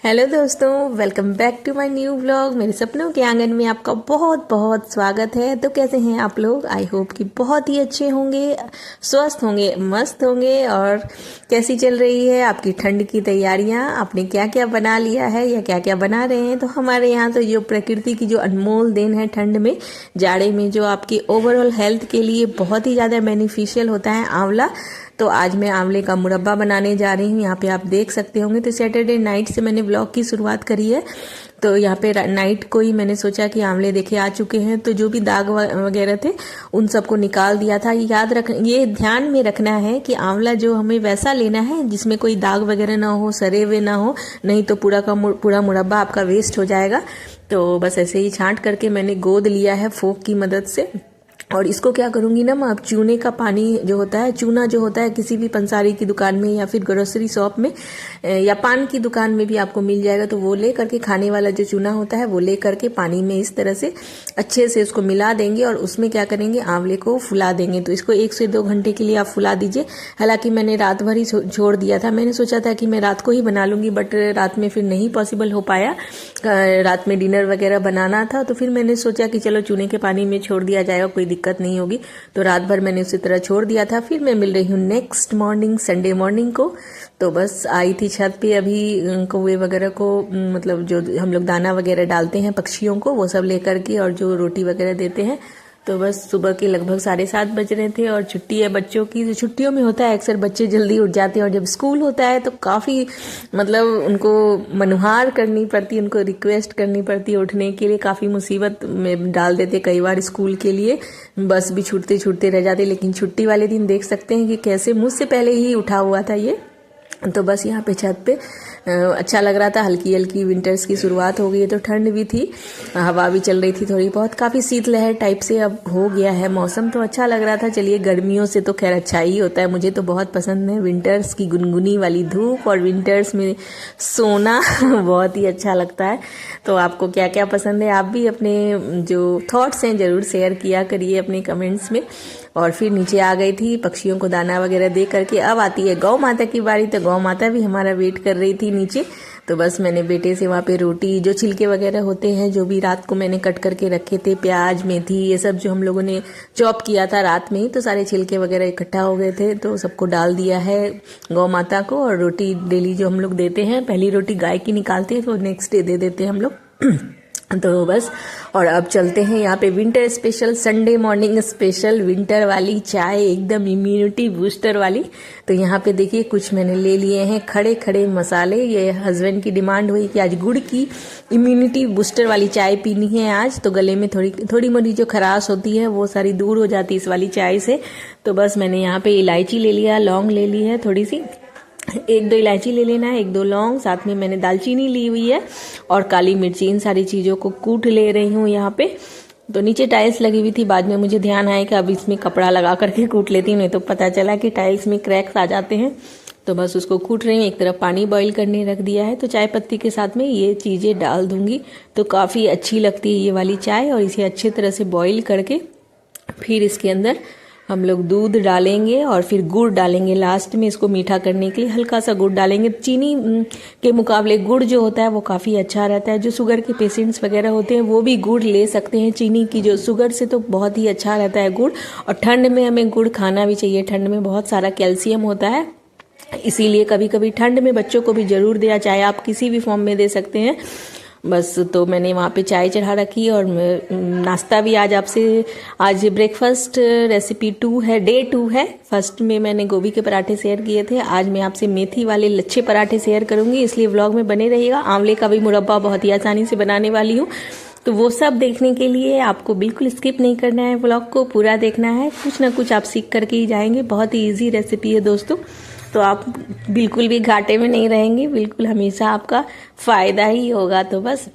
Hello दोस्तों, welcome back to my new vlog. मेरे सपनों के आंगन में आपका बहुत बहुत स्वागत है। तो कैसे हैं आप लोग? आई होप कि बहुत ही अच्छे होंगे, स्वस्थ होंगे, मस्त होंगे। और कैसी चल रही है आपकी ठंड की तैयारियां? आपने क्या क्या बना लिया है या क्या क्या बना रहे हैं? तो हमारे यहाँ तो जो प्रकृति की जो अनमोल देन है ठंड में, जाड़े में, जो आपकी ओवरऑल हेल्थ के लिए बहुत ही ज़्यादा बेनिफिशियल होता है, आंवला। तो आज मैं आंवले का मुरब्बा बनाने जा रही हूँ। यहाँ पे आप देख सकते होंगे। तो सैटरडे नाइट से मैंने व्लॉग की शुरुआत करी है। तो यहाँ पे नाइट को ही मैंने सोचा कि आंवले देखे आ चुके हैं, तो जो भी दाग वगैरह थे उन सबको निकाल दिया था। ये ध्यान में रखना है कि आंवला जो हमें वैसा लेना है जिसमें कोई दाग वगैरह ना हो, सड़े हुए ना हो, नहीं तो पूरा मुरब्बा आपका वेस्ट हो जाएगा। तो बस ऐसे ही छांट करके मैंने गोद लिया है फोक की मदद से। और इसको क्या करूंगी ना, मैं अब चूने का पानी जो होता है, चूना जो होता है, किसी भी पंसारी की दुकान में या फिर ग्रोसरी शॉप में या पान की दुकान में भी आपको मिल जाएगा। तो वो ले करके, खाने वाला जो चूना होता है वो ले करके पानी में इस तरह से अच्छे से उसको मिला देंगे और उसमें क्या करेंगे, आंवले को फुला देंगे। तो इसको 1 से 2 घंटे के लिए आप फुला दीजिए। हालांकि मैंने रात भर ही छोड़ दिया था। मैंने सोचा था कि मैं रात को ही बना लूंगी, बट रात में फिर नहीं पॉसिबल हो पाया। रात में डिनर वगैरह बनाना था, तो फिर मैंने सोचा कि चलो चूने के पानी में छोड़ दिया जाएगा, कोई दिक्कत नहीं होगी। तो रात भर मैंने उसी तरह छोड़ दिया था। फिर मैं मिल रही हूँ नेक्स्ट मॉर्निंग, संडे मॉर्निंग को। तो बस आई थी छत पे अभी कौवे वगैरह को, मतलब जो हम लोग दाना वगैरह डालते हैं पक्षियों को, वो सब लेकर के, और जो रोटी वगैरह देते हैं। तो बस सुबह के लगभग 7:30 बज रहे थे और छुट्टी है बच्चों की। तो छुट्टियों में होता है अक्सर बच्चे जल्दी उठ जाते हैं, और जब स्कूल होता है तो काफ़ी मतलब उनको मनुहार करनी पड़ती है, उनको रिक्वेस्ट करनी पड़ती है उठने के लिए। काफ़ी मुसीबत में डाल देते कई बार स्कूल के लिए, बस भी छूटते छूटते रह जाते। लेकिन छुट्टी वाले दिन देख सकते हैं कि कैसे मुझसे पहले ही उठा हुआ था ये। तो बस यहाँ पे छत पे अच्छा लग रहा था। हल्की हल्की विंटर्स की शुरुआत हो गई है, तो ठंड भी थी, हवा भी चल रही थी थोड़ी बहुत, काफ़ी शीतलहर टाइप से अब हो गया है मौसम। तो अच्छा लग रहा था। चलिए, गर्मियों से तो खैर अच्छा ही होता है, मुझे तो बहुत पसंद है विंटर्स की गुनगुनी वाली धूप, और विंटर्स में सोना बहुत ही अच्छा लगता है। तो आपको क्या क्या पसंद है, आप भी अपने जो थॉट्स हैं ज़रूर शेयर किया करिए अपने कमेंट्स में। और फिर नीचे आ गई थी पक्षियों को दाना वगैरह दे करके। अब आती है गौ माता की बारी। तो गौ माता भी हमारा वेट कर रही थी नीचे। तो बस मैंने बेटे से वहाँ पे रोटी, जो छिलके वगैरह होते हैं, जो भी रात को मैंने कट करके रखे थे, प्याज, मेथी, ये सब जो हम लोगों ने चॉप किया था रात में ही, तो सारे छिलके वगैरह इकट्ठा हो गए थे, तो सबको डाल दिया है गौ माता को। और रोटी डेली जो हम लोग देते हैं, पहली रोटी गाय की निकालते हैं तो नेक्स्ट डे दे देते हैं हम लोग। तो बस, और अब चलते हैं यहाँ पे winter special, Sunday morning special winter वाली चाय, एकदम इम्यूनिटी बूस्टर वाली। तो यहाँ पे देखिए कुछ मैंने ले लिए हैं खड़े खड़े मसाले। ये हस्बैंड की डिमांड हुई कि आज गुड़ की इम्यूनिटी बूस्टर वाली चाय पीनी है आज, तो गले में थोड़ी मोड़ी जो खराश होती है वो सारी दूर हो जाती है इस वाली चाय से। तो बस मैंने यहाँ पे इलायची ले लिया, लौंग ले ली है थोड़ी सी, 1-2 इलायची ले लेना है, 1-2 लौंग, साथ में मैंने दालचीनी ली हुई है और काली मिर्ची। इन सारी चीज़ों को कूट ले रही हूँ यहाँ पे। तो नीचे टाइल्स लगी हुई थी, बाद में मुझे ध्यान आया कि अब इसमें कपड़ा लगा करके कूट लेती हूँ, नहीं तो पता चला कि टाइल्स में क्रैक्स आ जाते हैं। तो बस उसको कूट रही हूँ। एक तरफ पानी बॉईल करने रख दिया है, तो चाय पत्ती के साथ में ये चीज़ें डाल दूंगी तो काफ़ी अच्छी लगती है ये वाली चाय। और इसे अच्छी तरह से बॉईल करके फिर इसके अंदर हम लोग दूध डालेंगे और फिर गुड़ डालेंगे लास्ट में, इसको मीठा करने के लिए हल्का सा गुड़ डालेंगे। चीनी के मुकाबले गुड़ जो होता है वो काफ़ी अच्छा रहता है। जो शुगर के पेशेंट्स वगैरह होते हैं वो भी गुड़ ले सकते हैं। चीनी की जो शुगर से तो बहुत ही अच्छा रहता है गुड़। और ठंड में हमें गुड़ खाना भी चाहिए, ठंड में बहुत सारा कैल्शियम होता है, इसीलिए कभी कभी ठंड में बच्चों को भी ज़रूर दिया, चाहे आप किसी भी फॉर्म में दे सकते हैं। बस, तो मैंने वहाँ पे चाय चढ़ा रखी और नाश्ता भी आज ब्रेकफास्ट रेसिपी 2 है, डे 2 है। फर्स्ट में मैंने गोभी के पराठे शेयर किए थे, आज मैं आपसे मेथी वाले लच्छे पराठे शेयर करूंगी, इसलिए व्लॉग में बने रहिएगा। आंवले का भी मुरब्बा बहुत ही आसानी से बनाने वाली हूँ, तो वो सब देखने के लिए आपको बिल्कुल स्किप नहीं करना है, व्लॉग को पूरा देखना है। कुछ ना कुछ आप सीख करके ही जाएंगे। बहुत ही ईजी रेसिपी है दोस्तों, तो आप बिल्कुल भी घाटे में नहीं रहेंगे, बिल्कुल हमेशा आपका फ़ायदा ही होगा। तो बस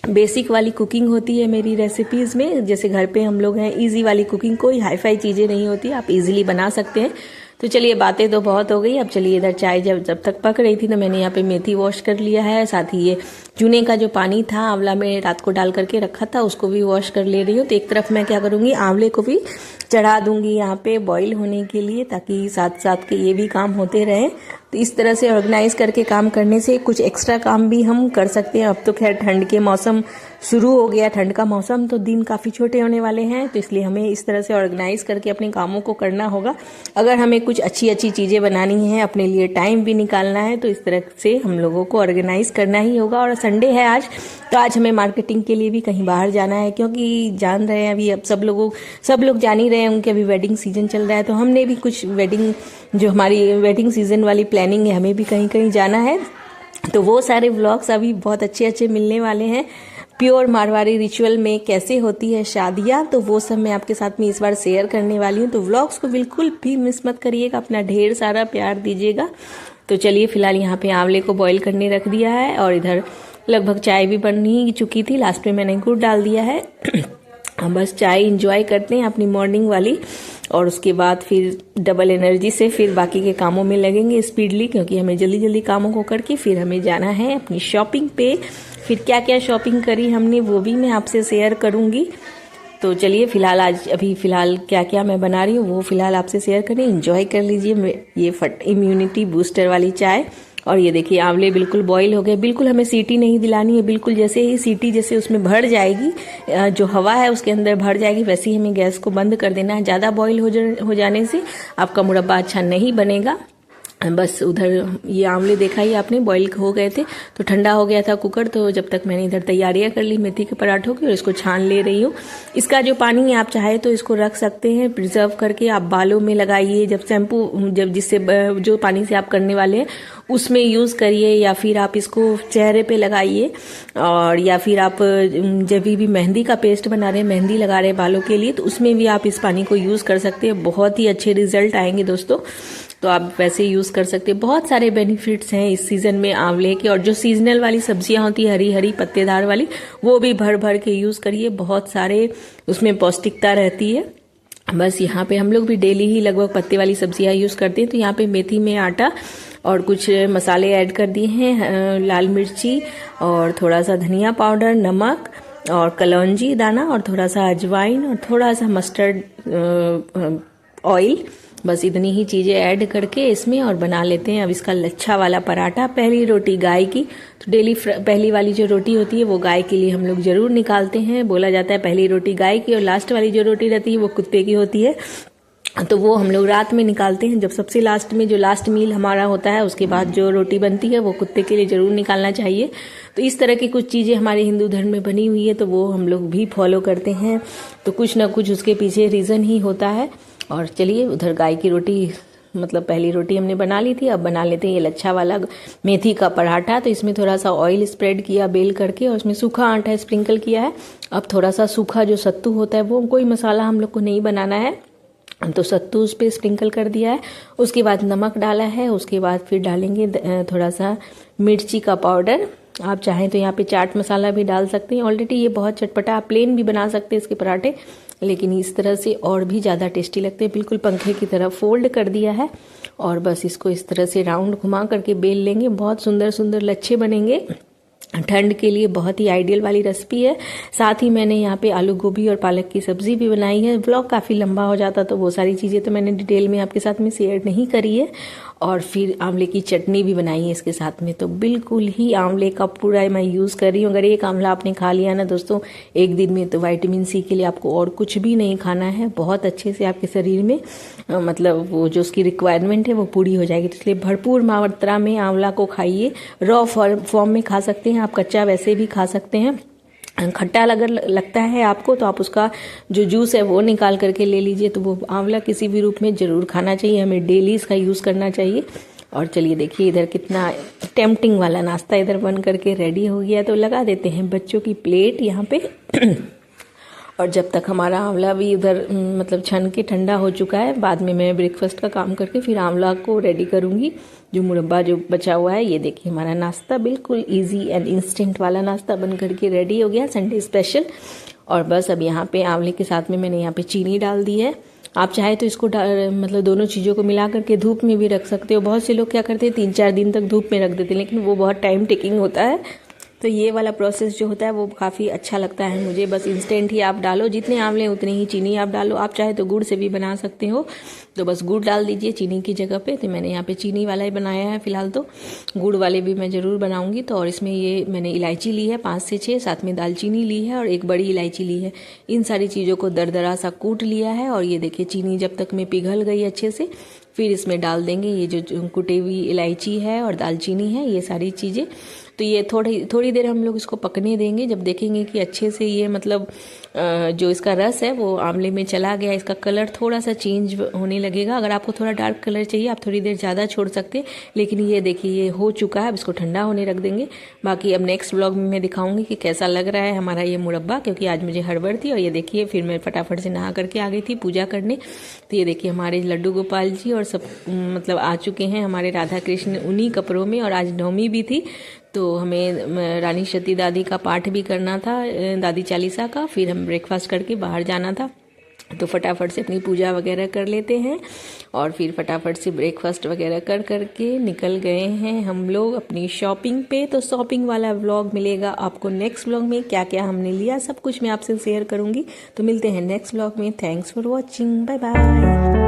बेसिक वाली कुकिंग होती है मेरी रेसिपीज़ में, जैसे घर पे हम लोग हैं, इजी वाली कुकिंग, कोई हाई फाई चीज़ें नहीं होती, आप इजीली बना सकते हैं। तो चलिए, बातें तो बहुत हो गई, अब चलिए इधर चाय जब तक पक रही थी तो मैंने यहाँ पे मेथी वॉश कर लिया है, साथ ही ये चूने का जो पानी था आंवला में रात को डाल करके रखा था उसको भी वॉश कर ले रही हूँ। तो एक तरफ मैं क्या करूँगी, आंवले को भी चढ़ा दूंगी यहाँ पे बॉईल होने के लिए, ताकि साथ साथ के ये भी काम होते रहें। तो इस तरह से ऑर्गेनाइज करके काम करने से कुछ एक्स्ट्रा काम भी हम कर सकते हैं। अब तो खैर ठंड के मौसम शुरू हो गया, ठंड का मौसम, तो दिन काफ़ी छोटे होने वाले हैं, तो इसलिए हमें इस तरह से ऑर्गेनाइज करके अपने कामों को करना होगा। अगर हमें कुछ अच्छी अच्छी चीज़ें बनानी है, अपने लिए टाइम भी निकालना है, तो इस तरह से हम लोगों को ऑर्गेनाइज करना ही होगा। और संडे है आज, तो आज हमें मार्केटिंग के लिए भी कहीं बाहर जाना है, क्योंकि जान रहे हैं अभी अब सब लोग जान ही रहे हैं उनके अभी वेडिंग सीजन चल रहा है। तो हमने भी कुछ जो हमारी वेडिंग सीजन वाली प्लानिंग है, हमें भी कहीं कहीं जाना है। तो वो सारे व्लॉग्स अभी बहुत अच्छे अच्छे मिलने वाले हैं। प्योर मारवाड़ी रिचुअल में कैसे होती है शादियाँ, तो वो सब मैं आपके साथ में इस बार शेयर करने वाली हूँ। तो व्लॉग्स को बिल्कुल भी मिस मत करिएगा, अपना ढेर सारा प्यार दीजिएगा। तो चलिए, फिलहाल यहाँ पे आंवले को बॉईल करने रख दिया है, और इधर लगभग चाय भी बन ही चुकी थी, लास्ट में मैंने गुड़ डाल दिया है। हम बस चाय इंजॉय करते हैं अपनी मॉर्निंग वाली, और उसके बाद फिर डबल एनर्जी से फिर बाकी के कामों में लगेंगे स्पीडली, क्योंकि हमें जल्दी जल्दी कामों को करके फिर हमें जाना है अपनी शॉपिंग पे। फिर क्या क्या शॉपिंग करी हमने वो भी मैं आपसे शेयर करूंगी। तो चलिए, फिलहाल क्या क्या मैं बना रही हूँ वो फिलहाल आपसे शेयर करें, एंजॉय कर लीजिए ये इम्यूनिटी बूस्टर वाली चाय। और ये देखिए, आंवले बिल्कुल बॉईल हो गए, बिल्कुल हमें सीटी नहीं दिलानी है, बिल्कुल जैसे ही सीटी जैसे उसमें भर जाएगी, जो हवा है उसके अंदर भर जाएगी, वैसे ही हमें गैस को बंद कर देना है। ज़्यादा बॉईल हो जाने से आपका मुरब्बा अच्छा नहीं बनेगा। बस उधर ये आंवले देखा ही आपने, बॉईल हो गए थे, तो ठंडा हो गया था कुकर, तो जब तक मैंने इधर तैयारियां कर ली मेथी के पराठों की, और इसको छान ले रही हूँ। इसका जो पानी है आप चाहे तो इसको रख सकते हैं प्रिजर्व करके, आप बालों में लगाइए, जब जिससे जो पानी से आप करने वाले हैं उसमें यूज़ करिए, या फिर आप इसको चेहरे पे लगाइए, और या फिर आप जब भी मेहंदी का पेस्ट बना रहे हैं, मेहंदी लगा रहे हैं बालों के लिए, तो उसमें भी आप इस पानी को यूज़ कर सकते हैं। बहुत ही अच्छे रिजल्ट आएंगे दोस्तों, तो आप वैसे यूज़ कर सकते हैं। बहुत सारे बेनिफिट्स हैं इस सीज़न में आंवले के, और जो सीजनल वाली सब्जियां होती है हरी हरी पत्तेदार वाली, वो भी भर भर के यूज़ करिए, बहुत सारे उसमें पौष्टिकता रहती है। बस यहाँ पे हम लोग भी डेली ही लगभग पत्ते वाली सब्जियां यूज़ करते हैं। तो यहाँ पे मेथी में आटा और कुछ मसाले ऐड कर दिए हैं, लाल मिर्ची और थोड़ा सा धनिया पाउडर, नमक और कलौंजी दाना और थोड़ा सा अजवाइन और थोड़ा सा मस्टर्ड ऑयल, बस इतनी ही चीज़ें ऐड करके इसमें और बना लेते हैं अब इसका लच्छा वाला पराठा। पहली रोटी गाय की, तो डेली पहली वाली जो रोटी होती है वो गाय के लिए हम लोग जरूर निकालते हैं। बोला जाता है पहली रोटी गाय की, और लास्ट वाली जो रोटी रहती है वो कुत्ते की होती है, तो वो हम लोग रात में निकालते हैं। जब सबसे लास्ट में जो लास्ट मील हमारा होता है, उसके बाद जो रोटी बनती है वो कुत्ते के लिए जरूर निकालना चाहिए। तो इस तरह की कुछ चीज़ें हमारे हिंदू धर्म में बनी हुई है, तो वो हम लोग भी फॉलो करते हैं। तो कुछ ना कुछ उसके पीछे रीज़न ही होता है। और चलिए, उधर गाय की रोटी मतलब पहली रोटी हमने बना ली थी, अब बना लेते हैं ये लच्छा वाला मेथी का पराठा। तो इसमें थोड़ा सा ऑयल स्प्रेड किया बेल करके, और उसमें सूखा आटा स्प्रिंकल किया है। अब थोड़ा सा सूखा जो सत्तू होता है, वो कोई मसाला हम लोग को नहीं बनाना है, तो सत्तू उस पर स्प्रिंकल कर दिया है। उसके बाद नमक डाला है, उसके बाद फिर डालेंगे थोड़ा सा मिर्ची का पाउडर। आप चाहें तो यहाँ पे चाट मसाला भी डाल सकते हैं। ऑलरेडी ये बहुत चटपटा, आप प्लेन भी बना सकते हैं इसके पराठे, लेकिन इस तरह से और भी ज़्यादा टेस्टी लगते हैं। बिल्कुल पंखे की तरह फोल्ड कर दिया है, और बस इसको इस तरह से राउंड घुमा करके बेल लेंगे। बहुत सुंदर सुंदर लच्छे बनेंगे। ठंड के लिए बहुत ही आइडियल वाली रेसिपी है। साथ ही मैंने यहाँ पे आलू गोभी और पालक की सब्जी भी बनाई है। व्लॉग काफ़ी लंबा हो जाता, तो वो सारी चीज़ें तो मैंने डिटेल में आपके साथ में शेयर नहीं करी है। और फिर आंवले की चटनी भी बनाई है इसके साथ में। तो बिल्कुल ही आंवले का पूरा मैं यूज़ कर रही हूँ। अगर एक आंवला आपने खा लिया ना दोस्तों एक दिन में, तो विटामिन सी के लिए आपको और कुछ भी नहीं खाना है। बहुत अच्छे से आपके शरीर में मतलब वो जो उसकी रिक्वायरमेंट है वो पूरी हो जाएगी। तो इसलिए भरपूर मात्रा में आंवला को खाइए। रॉ फॉर्म में खा सकते हैं आप, कच्चा वैसे भी खा सकते हैं। खट्टा अगर लगता है आपको, तो आप उसका जो जूस है वो निकाल करके ले लीजिए। तो वो आंवला किसी भी रूप में ज़रूर खाना चाहिए, हमें डेली इसका यूज़ करना चाहिए। और चलिए देखिए, इधर कितना टेम्पटिंग वाला नाश्ता इधर बन करके रेडी हो गया। तो लगा देते हैं बच्चों की प्लेट यहाँ पे। और जब तक हमारा आंवला भी उधर मतलब छन के ठंडा हो चुका है, बाद में मैं ब्रेकफास्ट का काम करके फिर आंवला को रेडी करूँगी। जो मुरब्बा जो बचा हुआ है, ये देखिए हमारा नाश्ता बिल्कुल इजी एंड इंस्टेंट वाला नाश्ता बन करके रेडी हो गया, संडे स्पेशल। और बस अब यहाँ पे आंवले के साथ में मैंने यहाँ पे चीनी डाल दी है। आप चाहे तो इसको मतलब दोनों चीज़ों को मिला करके धूप में भी रख सकते हो। बहुत से लोग क्या करते हैं 3-4 दिन तक धूप में रख देते हैं, लेकिन वो बहुत टाइम टेकिंग होता है। तो ये वाला प्रोसेस जो होता है वो काफ़ी अच्छा लगता है मुझे। बस इंस्टेंट ही आप डालो, जितने आंवले उतनी ही चीनी आप डालो। आप चाहे तो गुड़ से भी बना सकते हो, तो बस गुड़ डाल दीजिए चीनी की जगह पे। तो मैंने यहाँ पे चीनी वाला ही बनाया है फिलहाल, तो गुड़ वाले भी मैं ज़रूर बनाऊंगी। तो और इसमें ये मैंने इलायची ली है 5 से 6, साथ में दालचीनी ली है और एक बड़ी इलायची ली है। इन सारी चीज़ों को दरदरा सा कूट लिया है। और ये देखिए चीनी जब तक में पिघल गई अच्छे से, फिर इसमें डाल देंगे ये जो कुटी हुई इलायची है और दालचीनी है, ये सारी चीज़ें। तो ये थोड़ी देर हम लोग इसको पकने देंगे। जब देखेंगे कि अच्छे से ये मतलब जो इसका रस है वो आंवले में चला गया, इसका कलर थोड़ा सा चेंज होने लगेगा। अगर आपको थोड़ा डार्क कलर चाहिए आप थोड़ी देर ज़्यादा छोड़ सकते हैं, लेकिन ये देखिए ये हो चुका है। अब इसको ठंडा होने रख देंगे। बाकी अब नेक्स्ट व्लॉग में मैं दिखाऊंगी कि कैसा लग रहा है हमारा ये मुरब्बा, क्योंकि आज मुझे हड़बड़ थी। और ये देखिए फिर मैं फटाफट से नहा करके आ गई थी पूजा करने। तो ये देखिए हमारे लड्डू गोपाल जी और सब मतलब आ चुके हैं हमारे राधा कृष्ण उन्हीं कपड़ों में। और आज नवमी भी थी, तो हमें रानी सती दादी का पाठ भी करना था, दादी चालीसा का। फिर हम ब्रेकफास्ट करके बाहर जाना था, तो फटाफट से अपनी पूजा वगैरह कर लेते हैं और फिर फटाफट से ब्रेकफास्ट वगैरह कर करके निकल गए हैं हम लोग अपनी शॉपिंग पे। तो शॉपिंग वाला व्लॉग मिलेगा आपको नेक्स्ट व्लॉग में। क्या क्या हमने लिया सब कुछ मैं आपसे शेयर करूंगी। तो मिलते हैं नेक्स्ट व्लॉग में। Thanks for watching, bye bye.